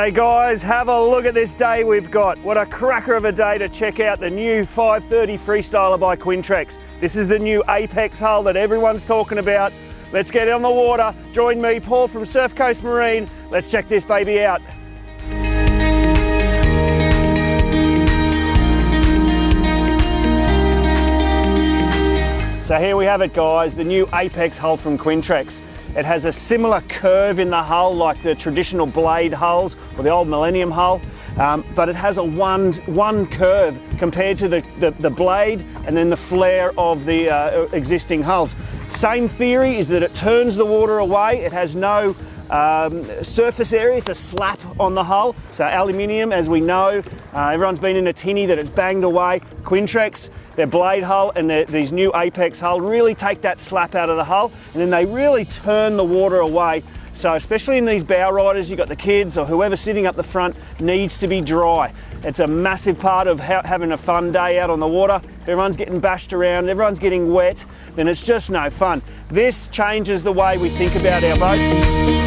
G'day guys, have a look at this day we've got. What a cracker of a day to check out the new 530 Freestyler by Quintrex. This is the new Apex hull that everyone's talking about. Let's get it on the water. Join me, Paul from Surf Coast Marine. Let's check this baby out. So here we have it guys, the new Apex hull from Quintrex. It has a similar curve in the hull like the traditional blade hulls or the old Millennium hull, but it has a one curve compared to the blade and then the flare of the existing hulls. Same theory is that it turns the water away. It has no surface area to slap on the hull. So aluminium, as we know, everyone's been in a tinny that it's banged away. Quintrex, their blade hull and these new Apex hull really take that slap out of the hull, and then they really turn the water away. So especially in these bow riders, you've got the kids or whoever sitting up the front needs to be dry. It's a massive part of having a fun day out on the water. Everyone's getting bashed around, everyone's getting wet, then it's just no fun. This changes the way we think about our boats.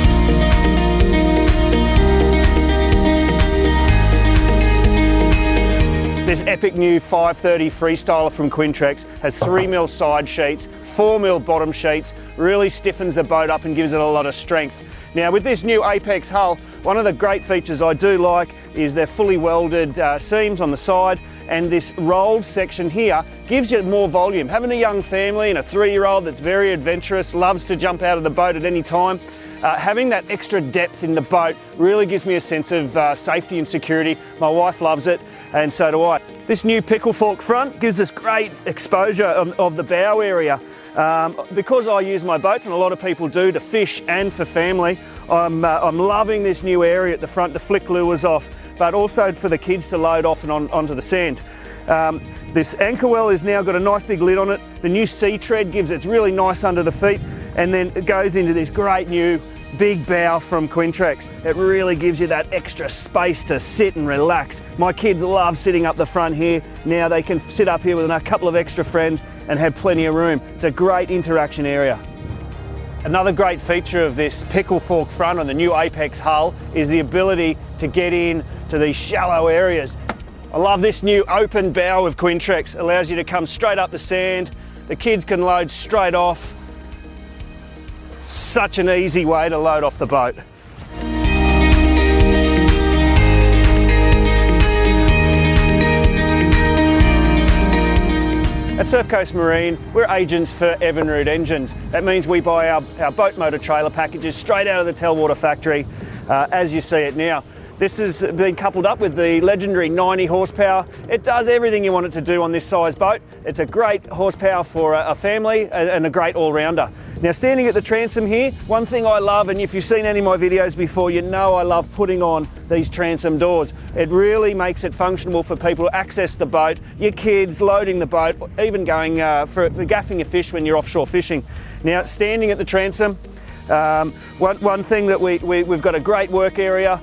This epic new 530 Freestyler from Quintrex has 3mm side sheets, 4mm bottom sheets, really stiffens the boat up and gives it a lot of strength. Now with this new Apex hull, one of the great features I do like is their fully welded seams on the side, and this rolled section here gives you more volume. Having a young family and a 3-year-old that's very adventurous, loves to jump out of the boat at any time, having that extra depth in the boat really gives me a sense of safety and security. My wife loves it, and so do I. This new pickle fork front gives us great exposure of the bow area. Because I use my boats, and a lot of people do, to fish and for family, I'm loving this new area at the front to flick lures off, but also for the kids to load off and onto the sand. This anchor well has now got a nice big lid on it. The new sea tread gives it's really nice under the feet, and then it goes into this great new big bow from Quintrex. It really gives you that extra space to sit and relax. My kids love sitting up the front here. Now they can sit up here with a couple of extra friends and have plenty of room. It's a great interaction area. Another great feature of this pickle fork front on the new Apex hull is the ability to get in to these shallow areas. I love this new open bow of Quintrex. It allows you to come straight up the sand. The kids can load straight off. Such an easy way to load off the boat. At Surf Coast Marine, we're agents for Evinrude Engines. That means we buy our boat motor trailer packages straight out of the Telwater factory, as you see it now. This has been coupled up with the legendary 90 horsepower. It does everything you want it to do on this size boat. It's a great horsepower for a family and a great all-rounder. Now standing at the transom here, one thing I love, and if you've seen any of my videos before, you know I love putting on these transom doors. It really makes it functional for people to access the boat, your kids, loading the boat, even going for gaffing your fish when you're offshore fishing. Now standing at the transom, one thing that we've got a great work area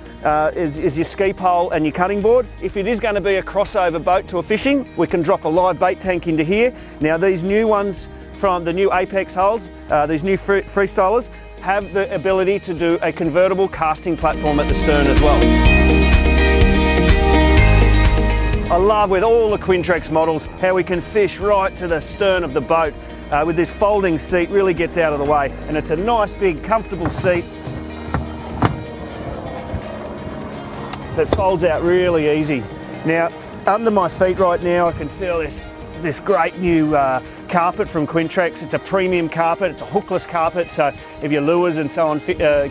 is your ski pole and your cutting board. If it is going to be a crossover boat to a fishing, we can drop a live bait tank into here. Now these new ones from the new Apex hulls, these new Freestylers, have the ability to do a convertible casting platform at the stern as well. I love with all the Quintrex models how we can fish right to the stern of the boat. With this folding seat, really gets out of the way, and it's a nice big comfortable seat that folds out really easy. Now under my feet right now I can feel this great new carpet from Quintrex. It's a premium carpet, it's a hookless carpet, so if your lures and so on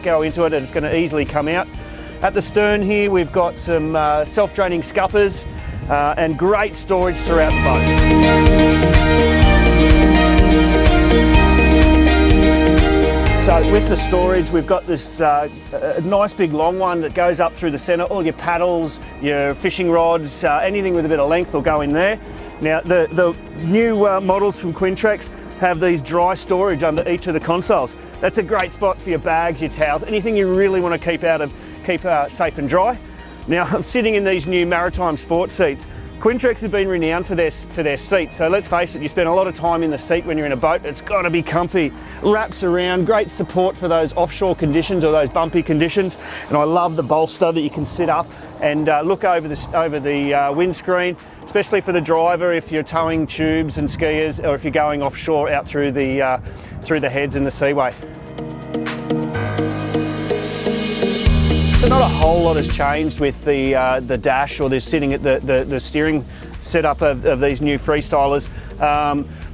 go into it, it's going to easily come out. At the stern here we've got some self-draining scuppers and great storage throughout the boat. So with the storage, we've got this nice big long one that goes up through the centre. All your paddles, your fishing rods, anything with a bit of length will go in there. Now the new models from Quintrex have these dry storage under each of the consoles. That's a great spot for your bags, your towels, anything you really want to keep safe and dry. Now I'm sitting in these new Maritime sport seats. Quintrex have been renowned for their seat, so let's face it, you spend a lot of time in the seat when you're in a boat. It's got to be comfy. Wraps around, great support for those offshore conditions or those bumpy conditions. And I love the bolster that you can sit up and look over the windscreen, especially for the driver if you're towing tubes and skiers, or if you're going offshore out through the heads in the seaway. So not a whole lot has changed with the dash or the sitting at the steering setup of these new Freestylers.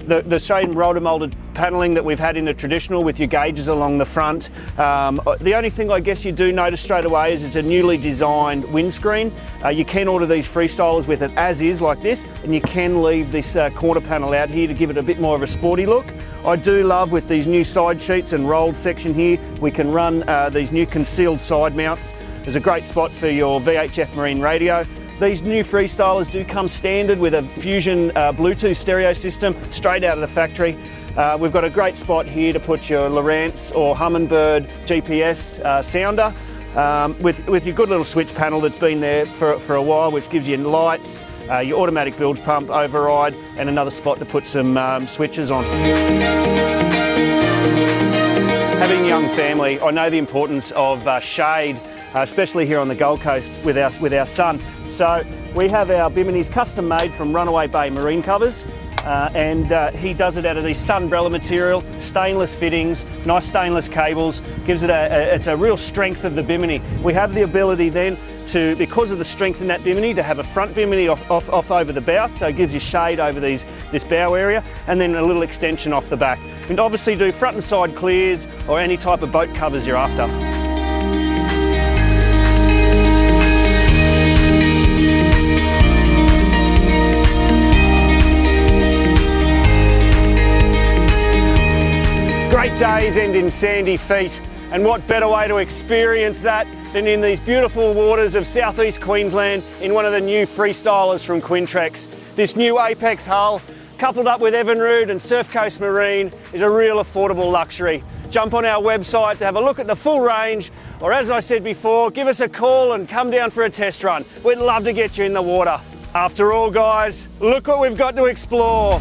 The same rotor molded panelling that we've had in the traditional with your gauges along the front. The only thing I guess you do notice straight away is it's a newly designed windscreen. You can order these Freestylers with it as is like this, and you can leave this corner panel out here to give it a bit more of a sporty look. I do love with these new side sheets and rolled section here, we can run these new concealed side mounts. There's a great spot for your VHF marine radio. These new Freestylers do come standard with a Fusion Bluetooth stereo system straight out of the factory. We've got a great spot here to put your Lowrance or Humminbird GPS sounder with your good little switch panel that's been there for a while, which gives you lights, your automatic bilge pump override, and another spot to put some switches on. Having a young family, I know the importance of shade, especially here on the Gold Coast with our son. So we have our Biminis custom made from Runaway Bay marine covers, and he does it out of these sunbrella material, stainless fittings, nice stainless cables, gives it it's a real strength of the Bimini. We have the ability then to, because of the strength in that Bimini, to have a front Bimini off over the bow, so it gives you shade over this bow area, and then a little extension off the back. You can obviously do front and side clears or any type of boat covers you're after. Great days end in sandy feet, and what better way to experience that than in these beautiful waters of southeast Queensland in one of the new Freestylers from Quintrex. This new Apex hull, coupled up with Evinrude and Surf Coast Marine, is a real affordable luxury. Jump on our website to have a look at the full range, or as I said before, give us a call and come down for a test run. We'd love to get you in the water. After all, guys, look what we've got to explore.